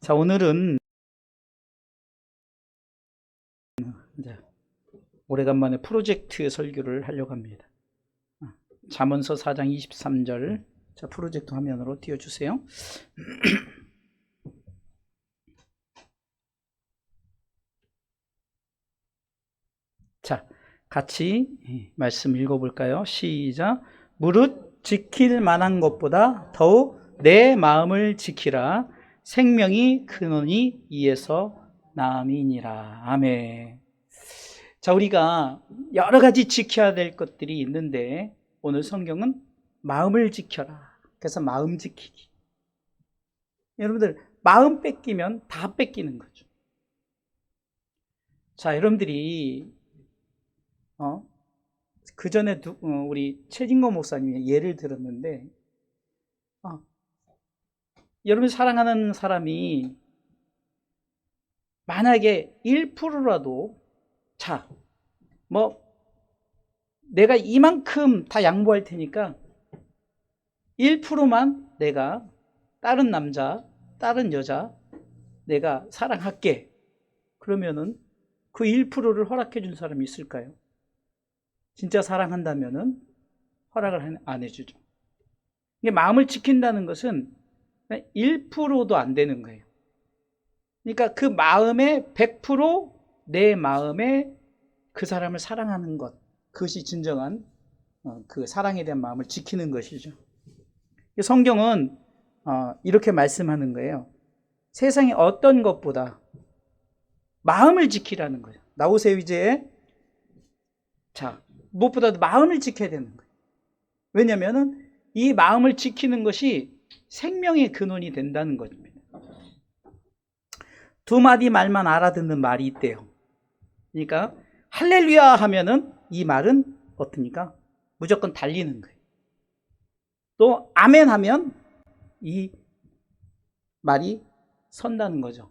자, 오늘은 이제 오래간만에 프로젝트 설교를 하려고 합니다. 잠언서 4장 23절. 자, 프로젝트 화면으로 띄워주세요. 자, 같이 말씀 읽어볼까요? 시작. 무릇 지킬 만한 것보다 더욱 내 마음을 지키라. 생명이 크노니 이에서 나음이니라. 아멘. 자, 우리가 여러 가지 지켜야 될 것들이 있는데 오늘 성경은 마음을 지켜라. 그래서 마음 지키기. 여러분들 마음 뺏기면 다 뺏기는 거죠. 자, 여러분들이 그 전에 우리 최진거 목사님의 예를 들었는데 여러분 사랑하는 사람이 만약에 1%라도 자, 내가 이만큼 다 양보할 테니까 1%만 내가 다른 남자, 다른 여자 내가 사랑할게. 그러면은 그 1%를 허락해 준 사람이 있을까요? 진짜 사랑한다면은 허락을 안 해주죠. 이게 마음을 지킨다는 것은 1%도 안 되는 거예요. 그러니까 그 마음의 100% 내 마음에 그 사람을 사랑하는 것, 그것이 진정한 그 사랑에 대한 마음을 지키는 것이죠. 성경은 이렇게 말씀하는 거예요. 세상의 어떤 것보다 마음을 지키라는 거예요. 나오세요 이제. 자, 무엇보다도 마음을 지켜야 되는 거예요. 왜냐하면 이 마음을 지키는 것이 생명의 근원이 된다는 것입니다. 두 마디 말만 알아듣는 말이 있대요. 그러니까 할렐루야 하면은 이 말은 어떻습니까? 무조건 달리는 거예요. 또 아멘 하면 이 말이 선다는 거죠.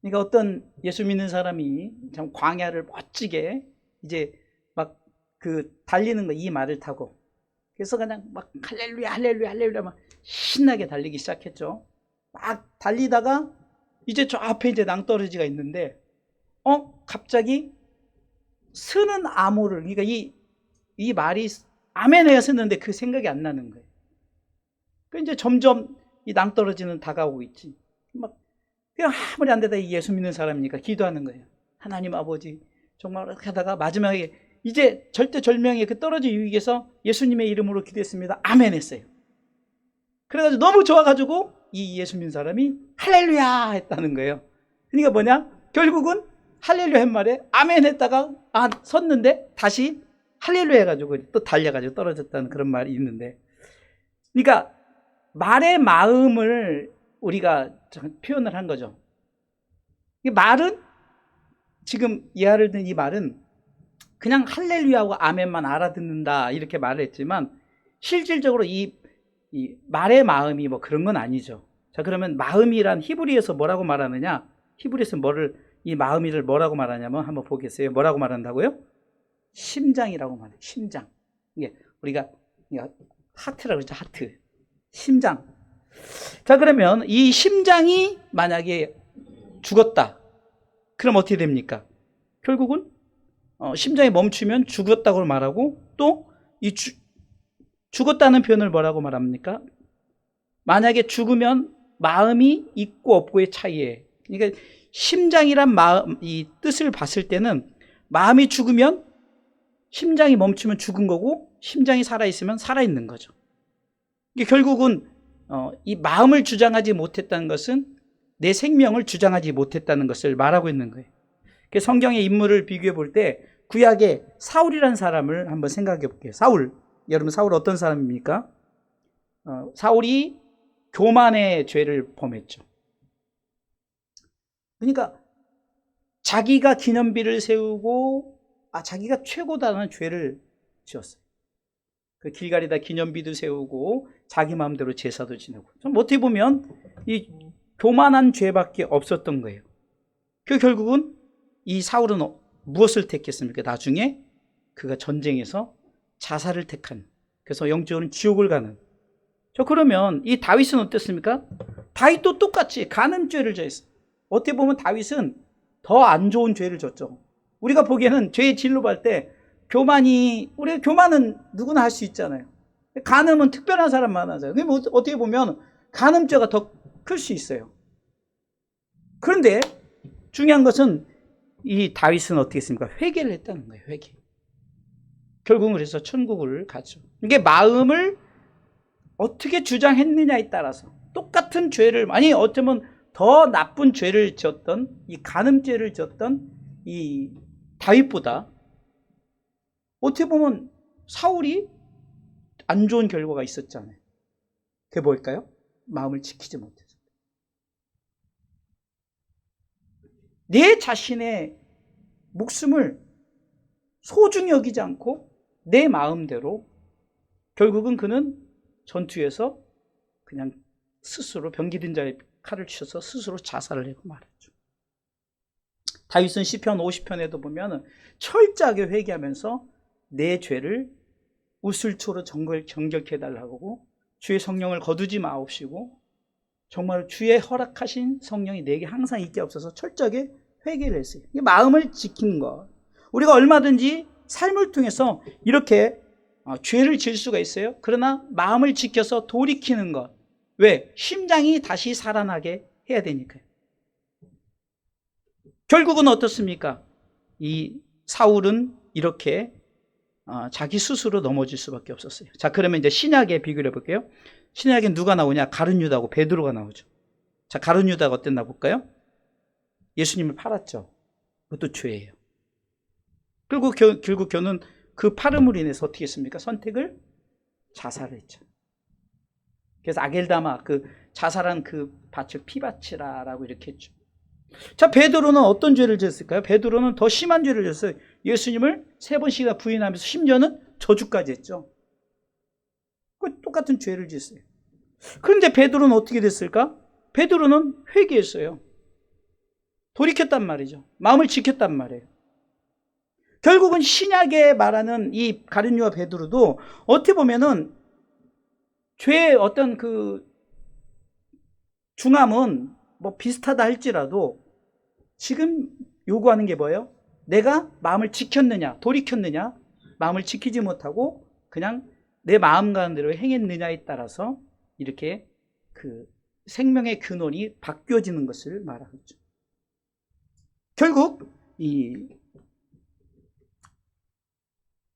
그러니까 어떤 예수 믿는 사람이 참 광야를 멋지게 이제 막 그 달리는 거 이 말을 타고 그래서 그냥 막 할렐루야 할렐루야 할렐루야 막 신나게 달리기 시작했죠. 막 달리다가 이제 저 앞에 이제 낭떠러지가 있는데 갑자기 쓰는 암호를 그러니까 이 말이 아멘해야 쓰는데 그 생각이 안 나는 거예요. 그 이제 점점 이 낭떠러지는 다가오고 있지. 막 그냥 아무리 안 되다 이 예수 믿는 사람이니까 기도하는 거예요. 하나님 아버지 정말 이렇게 하다가 마지막에 이제 절대절명의 그 떨어진 위기에서 예수님의 이름으로 기도했습니다. 아멘 했어요. 그래가지고 너무 좋아가지고 이 예수 믿는 사람이 할렐루야 했다는 거예요. 그러니까 뭐냐? 결국은 할렐루야 한 말에 아멘 했다가 섰는데 다시 할렐루야 해가지고 또 달려가지고 떨어졌다는 그런 말이 있는데, 그러니까 말의 마음을 우리가 표현을 한 거죠. 이 말은 지금 예화를 든 이 말은 그냥 할렐루야하고 아멘만 알아듣는다 이렇게 말을 했지만 실질적으로 이 말의 마음이 뭐 그런 건 아니죠. 자, 그러면 마음이란 히브리에서 뭐라고 말하느냐? 히브리에서 이 마음이를 뭐라고 말하냐면 한번 보겠어요. 뭐라고 말한다고요? 심장이라고 말해요. 심장. 이게 우리가 하트라고 그러죠. 하트. 심장. 자, 그러면 이 심장이 만약에 죽었다. 그럼 어떻게 됩니까? 결국은 심장이 멈추면 죽었다고 말하고 또 이 죽었다는 표현을 뭐라고 말합니까? 만약에 죽으면 마음이 있고 없고의 차이에, 그러니까 심장이란 이 뜻을 봤을 때는 마음이 죽으면 심장이 멈추면 죽은 거고 심장이 살아있으면 살아있는 거죠. 이게 결국은 이 마음을 주장하지 못했다는 것은 내 생명을 주장하지 못했다는 것을 말하고 있는 거예요. 성경의 인물을 비교해 볼 때 구약의 사울이라는 사람을 한번 생각해 볼게요. 사울. 여러분 사울 어떤 사람입니까? 사울이 교만의 죄를 범했죠. 그러니까 자기가 기념비를 세우고 자기가 최고다는 죄를 지었어요. 그 길갈에다 기념비도 세우고 자기 마음대로 제사도 지내고. 어떻게 보면 이 교만한 죄밖에 없었던 거예요. 그 결국은 이 사울은 무엇을 택했습니까? 나중에 그가 전쟁에서 자살을 택한, 그래서 영적으로는 지옥을 가는. 그러면 이 다윗은 어땠습니까? 다윗도 똑같이 간음죄를 저했어요. 어떻게 보면 다윗은 더 안 좋은 죄를 졌죠. 우리가 보기에는 죄의 진로 볼 때 우리가 교만은 누구나 할 수 있잖아요. 간음은 특별한 사람만 하잖아요. 근데 뭐 어떻게 보면 간음죄가 더 클 수 있어요. 그런데 중요한 것은 이 다윗은 어떻게 했습니까? 회개를 했다는 거예요. 회개. 결국은 그래서 천국을 갔죠. 이게 마음을 어떻게 주장했느냐에 따라서 똑같은 죄를, 아니 어쩌면 더 나쁜 죄를 지었던, 이 간음죄를 지었던 이 다윗보다 어떻게 보면 사울이 안 좋은 결과가 있었잖아요. 그게 뭘까요? 마음을 지키지 못해서. 내 자신의 목숨을 소중히 여기지 않고 내 마음대로 결국은 그는 전투에서 그냥 스스로 병기든 자의 칼을 치셔서 스스로 자살을 하고 말았죠. 다윗은 시편 50편에도 보면 철저하게 회개하면서 내 죄를 우슬초로 정결케 해달라고, 주의 성령을 거두지 마옵시고 정말 주의 허락하신 성령이 내게 항상 있게 없어서 철저하게 회개를 했어요. 마음을 지키는 것. 우리가 얼마든지 삶을 통해서 이렇게 죄를 지을 수가 있어요. 그러나 마음을 지켜서 돌이키는 것. 왜? 심장이 다시 살아나게 해야 되니까요. 결국은 어떻습니까? 이 사울은 이렇게 자기 스스로 넘어질 수밖에 없었어요. 자, 그러면 이제 신약에 비교를 해볼게요. 신약에 누가 나오냐? 가룟 유다하고 베드로가 나오죠. 자, 가룟 유다가 어땠나 볼까요? 예수님을 팔았죠. 그것도 죄예요. 그리고 결국 그는 그 팔음으로 인해서 어떻게 했습니까? 선택을 자살을 했죠. 그래서 아겔다마, 그 자살한 그 밭을 피바치라라고 이렇게 했죠. 자, 베드로는 어떤 죄를 지었을까요? 베드로는 더 심한 죄를 지었어요. 예수님을 3번씩이나 부인하면서 심지어는 저주까지 했죠. 그 똑같은 죄를 지었어요. 그런데 베드로는 어떻게 됐을까? 베드로는 회개했어요. 돌이켰단 말이죠. 마음을 지켰단 말이에요. 결국은 신약에 말하는 이 가룟유다 베드로도 어떻게 보면은 죄의 어떤 그 중함은 뭐 비슷하다 할지라도 지금 요구하는 게 뭐예요? 내가 마음을 지켰느냐, 돌이켰느냐, 마음을 지키지 못하고 그냥 내 마음 가는 대로 행했느냐에 따라서 이렇게 그 생명의 근원이 바뀌어지는 것을 말하죠. 결국 이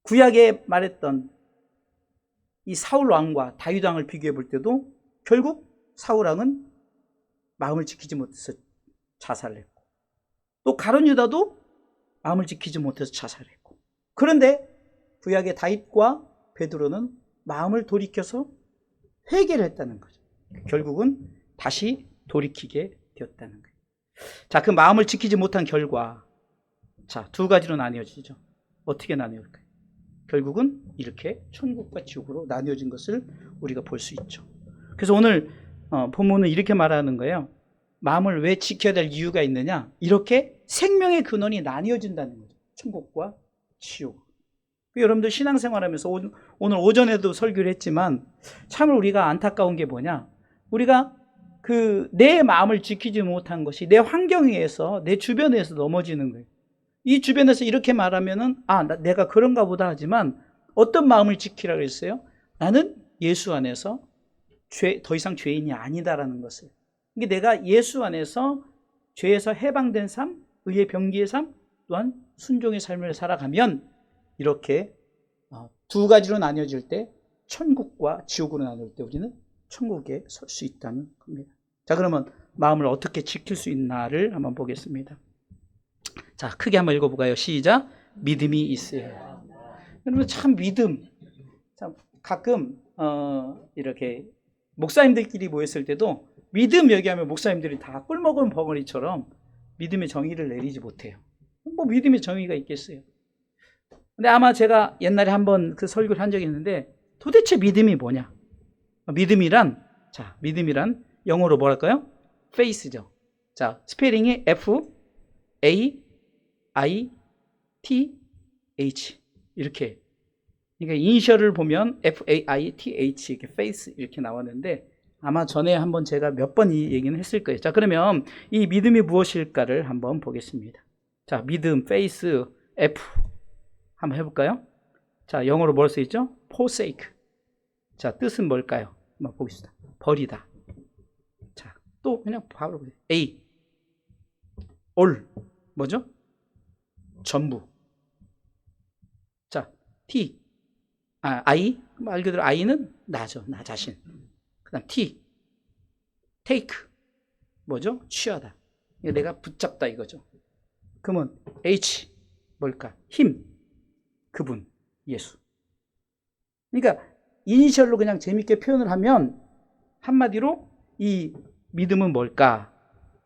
구약에 말했던 이 사울 왕과 다윗 왕을 비교해 볼 때도 결국 사울 왕은 마음을 지키지 못해서 자살을 했고, 또 가룟 유다도 마음을 지키지 못해서 자살을 했고, 그런데 구약의 다윗과 베드로는 마음을 돌이켜서 회개를 했다는 거죠. 결국은 다시 돌이키게 되었다는 거예요. 자, 그 마음을 지키지 못한 결과, 자, 두 가지로 나뉘어지죠. 어떻게 나뉘어질까요? 결국은 이렇게 천국과 지옥으로 나뉘어진 것을 우리가 볼 수 있죠. 그래서 오늘 본문은 이렇게 말하는 거예요. 마음을 왜 지켜야 될 이유가 있느냐? 이렇게 생명의 근원이 나뉘어진다는 거죠. 천국과 지옥. 여러분들 신앙생활하면서 오늘 오전에도 설교를 했지만 참으로 우리가 안타까운 게 뭐냐? 우리가 내 마음을 지키지 못한 것이 내 환경에 의해서, 내 주변에 의해서 넘어지는 거예요. 이 주변에서 이렇게 말하면은 내가 그런가 보다 하지만 어떤 마음을 지키라고 했어요? 나는 예수 안에서 더 이상 죄인이 아니다라는 것을. 이게 내가 예수 안에서 죄에서 해방된 삶, 의의 병기의 삶, 또한 순종의 삶을 살아가면 이렇게 두 가지로 나뉘어질 때 천국과 지옥으로 나눌 때 우리는 천국에 설 수 있다는 겁니다. 자, 그러면 마음을 어떻게 지킬 수 있나를 한번 보겠습니다. 자, 크게 한번 읽어볼까요? 시작. 믿음이 있어요. 여러분, 참 믿음. 참 가끔 이렇게 목사님들끼리 모였을 때도 믿음 얘기하면 목사님들이 다 꿀먹은 벙어리처럼 믿음의 정의를 내리지 못해요. 뭐 믿음의 정의가 있겠어요. 근데 아마 제가 옛날에 한번 그 설교를 한 적이 있는데 도대체 믿음이 뭐냐? 믿음이란 영어로 뭐랄까요? faith죠. 자, 스페링이 F-A I-T-H 이렇게. 그러니까 이니셜을 보면 F-A-I-T-H 이렇게 faith 이렇게 나왔는데 아마 전에 한번 제가 몇 번 이 얘기는 했을 거예요. 자, 그러면 이 믿음이 무엇일까를 한번 보겠습니다. 자, 믿음, faith, F. 한번 해볼까요? 자, 영어로 뭘 쓰이죠? forsake. 자, 뜻은 뭘까요? 한번 보겠습니다. 버리다. 자, 또 그냥 바로 보세요. A. all. 뭐죠? 전부. 자, T. I. 말 그대로 I는 나죠. 나 자신. 그 다음 T. take. 뭐죠? 취하다. 내가 붙잡다 이거죠. 그러면 H. 뭘까? 힘. 그분. 예수. 그러니까 이니셜로 그냥 재밌게 표현을 하면 한마디로 이 믿음은 뭘까?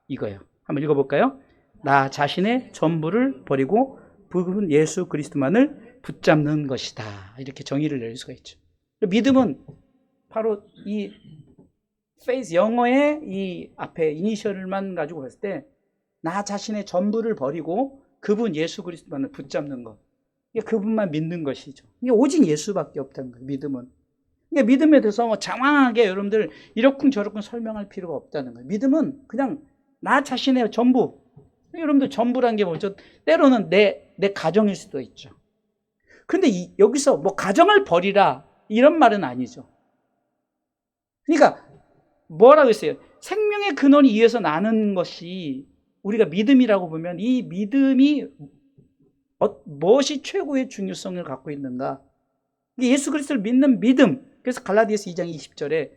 이거예요. 한번 읽어볼까요? 나 자신의 전부를 버리고 그분 예수 그리스도만을 붙잡는 것이다. 이렇게 정의를 내릴 수가 있죠. 믿음은 바로 이 faith, 영어의 이 앞에 이니셜만 가지고 봤을 때 나 자신의 전부를 버리고 그분 예수 그리스도만을 붙잡는 것. 이게 그분만 믿는 것이죠. 이게 오직 예수밖에 없다는 거예요. 믿음은. 그러니까 믿음에 대해서 장황하게 여러분들 이러쿵저러쿵 설명할 필요가 없다는 거예요. 믿음은 그냥 나 자신의 전부. 여러분들 전부란 게 뭐죠? 때로는 내 가정일 수도 있죠. 근데 여기서 뭐 가정을 버리라 이런 말은 아니죠. 그러니까 뭐라고 했어요? 생명의 근원이 이어서 나는 것이 우리가 믿음이라고 보면 이 믿음이 무엇이 최고의 중요성을 갖고 있는가? 예수 그리스도를 믿는 믿음. 그래서 갈라디아서 2장 20절에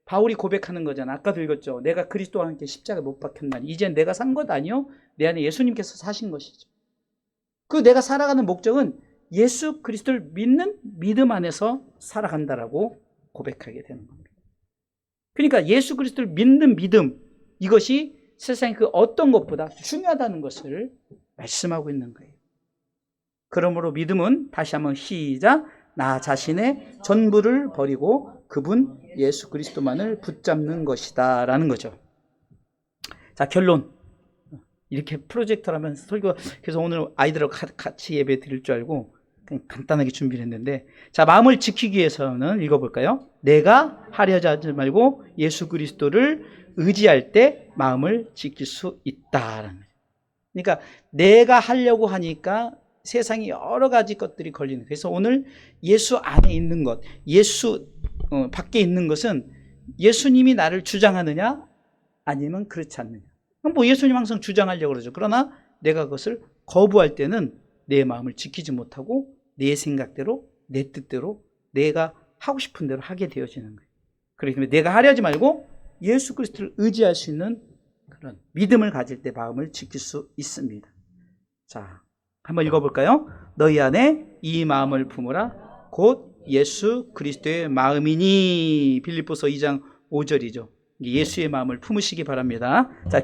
바울이 고백하는 거잖아. 아까도 읽었죠. 내가 그리스도와 함께 십자가에 못 박혔나니 이제 내가 산 것 아니요 내 안에 예수님께서 사신 것이죠. 그 내가 살아가는 목적은 예수 그리스도를 믿는 믿음 안에서 살아간다라고 고백하게 되는 겁니다. 그러니까 예수 그리스도를 믿는 믿음, 이것이 세상의 그 어떤 것보다 중요하다는 것을 말씀하고 있는 거예요. 그러므로 믿음은 다시 한번 시작. 나 자신의 전부를 버리고 그분 예수 그리스도만을 붙잡는 것이다 라는 거죠. 자, 결론. 이렇게 프로젝터라면 설교, 그래서 오늘 아이들하고 같이 예배 드릴 줄 알고 그냥 간단하게 준비를 했는데, 자, 마음을 지키기 위해서는 읽어볼까요? 내가 하려자 하지 말고 예수 그리스도를 의지할 때 마음을 지킬 수 있다라는 거예요. 그러니까 내가 하려고 하니까 세상에 여러 가지 것들이 걸리는 거예요. 그래서 오늘 예수 안에 있는 것, 예수 밖에 있는 것은 예수님이 나를 주장하느냐 아니면 그렇지 않느냐. 뭐 예수님 항상 주장하려고 그러죠. 그러나 내가 그것을 거부할 때는 내 마음을 지키지 못하고 내 생각대로, 내 뜻대로, 내가 하고 싶은 대로 하게 되어지는 거예요. 그렇기 때문에 내가 하려지 말고 예수 그리스도를 의지할 수 있는 그런 믿음을 가질 때 마음을 지킬 수 있습니다. 자, 한번 읽어볼까요? 너희 안에 이 마음을 품으라. 곧 예수 그리스도의 마음이니. 빌립보서 2장 5절이죠. 예수의 마음을 품으시기 바랍니다. 자.